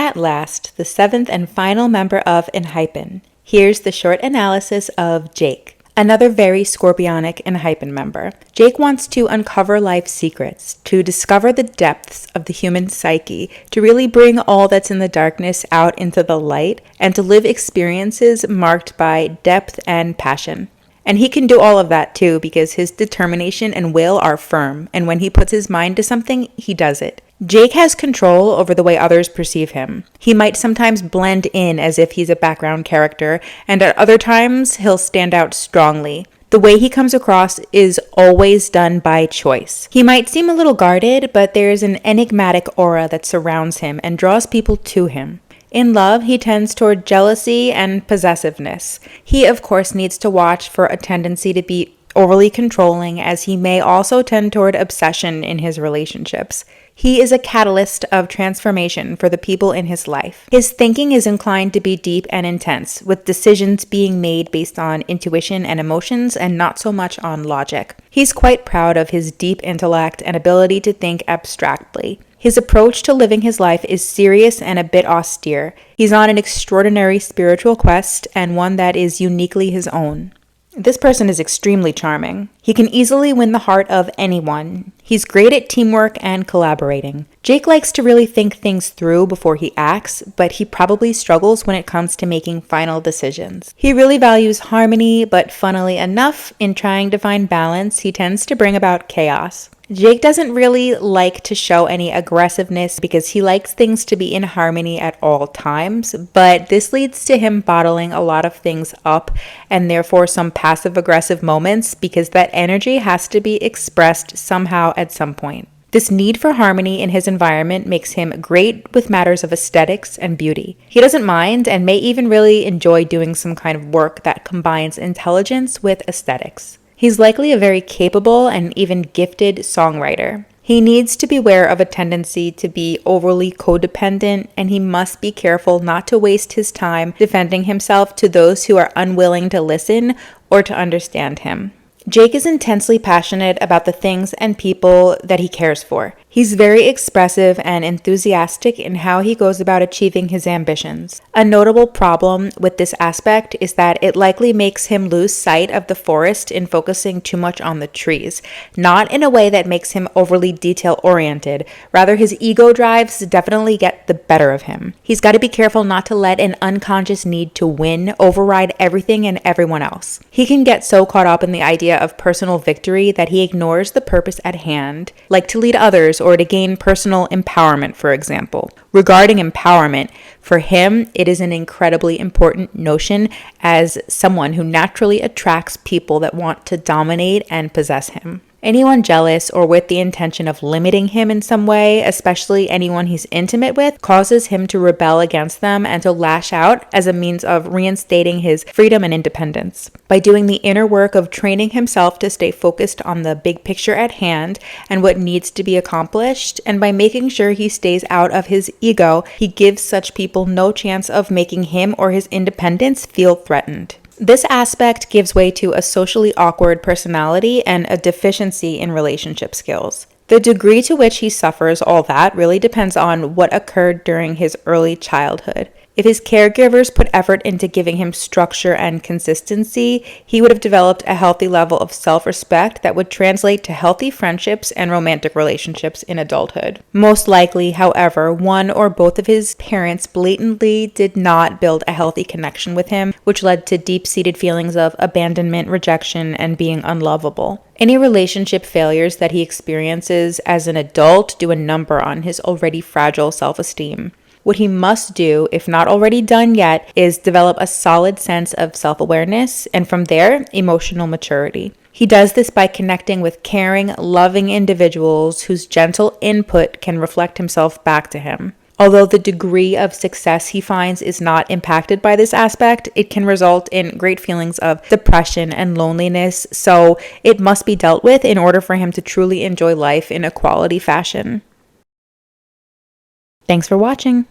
at last, the 7th and final member of Enhypen. Here's the short analysis of Jake. Another very Scorpionic Enhypen member. Jake wants to uncover life's secrets, to discover the depths of the human psyche, to really bring all that's in the darkness out into the light, and to live experiences marked by depth and passion. And he can do all of that too, because his determination and will are firm, and when he puts his mind to something, he does it. Jake has control over the way others perceive him. He might sometimes blend in as if he's a background character, and at other times, he'll stand out strongly. The way he comes across is always done by choice. He might seem a little guarded, but there's an enigmatic aura that surrounds him and draws people to him. In love, he tends toward jealousy and possessiveness. He, of course, needs to watch for a tendency to be overly controlling, as he may also tend toward obsession in his relationships. He is a catalyst of transformation for the people in his life. His thinking is inclined to be deep and intense, with decisions being made based on intuition and emotions and not so much on logic. He's quite proud of his deep intellect and ability to think abstractly. His approach to living his life is serious and a bit austere. He's on an extraordinary spiritual quest, and one that is uniquely his own. This person is extremely charming. He can easily win the heart of anyone. He's great at teamwork and collaborating. Jake likes to really think things through before he acts, but he probably struggles when it comes to making final decisions. He really values harmony, but funnily enough, in trying to find balance, he tends to bring about chaos. Jake doesn't really like to show any aggressiveness because he likes things to be in harmony at all times, but this leads to him bottling a lot of things up and therefore some passive-aggressive moments because that energy has to be expressed somehow at some point. This need for harmony in his environment makes him great with matters of aesthetics and beauty. He doesn't mind and may even really enjoy doing some kind of work that combines intelligence with aesthetics. He's likely a very capable and even gifted songwriter. He needs to beware of a tendency to be overly codependent, and he must be careful not to waste his time defending himself to those who are unwilling to listen or to understand him. Jake is intensely passionate about the things and people that he cares for. He's very expressive and enthusiastic in how he goes about achieving his ambitions. A notable problem with this aspect is that it likely makes him lose sight of the forest in focusing too much on the trees, not in a way that makes him overly detail-oriented. Rather, his ego drives definitely get the better of him. He's got to be careful not to let an unconscious need to win override everything and everyone else. He can get so caught up in the idea of personal victory that he ignores the purpose at hand, like to lead others or to gain personal empowerment, for example. Regarding empowerment, for him, it is an incredibly important notion as someone who naturally attracts people that want to dominate and possess him. Anyone jealous or with the intention of limiting him in some way, especially anyone he's intimate with, causes him to rebel against them and to lash out as a means of reinstating his freedom and independence. By doing the inner work of training himself to stay focused on the big picture at hand and what needs to be accomplished, and by making sure he stays out of his ego, he gives such people no chance of making him or his independence feel threatened. This aspect gives way to a socially awkward personality and a deficiency in relationship skills. The degree to which he suffers all that really depends on what occurred during his early childhood. If his caregivers put effort into giving him structure and consistency, he would have developed a healthy level of self-respect that would translate to healthy friendships and romantic relationships in adulthood. Most likely, however, one or both of his parents blatantly did not build a healthy connection with him, which led to deep-seated feelings of abandonment, rejection, and being unlovable. Any relationship failures that he experiences as an adult do a number on his already fragile self-esteem. What he must do, if not already done yet, is develop a solid sense of self-awareness and from there, emotional maturity. He does this by connecting with caring, loving individuals whose gentle input can reflect himself back to him. Although the degree of success he finds is not impacted by this aspect, it can result in great feelings of depression and loneliness, so it must be dealt with in order for him to truly enjoy life in a quality fashion. Thanks for watching.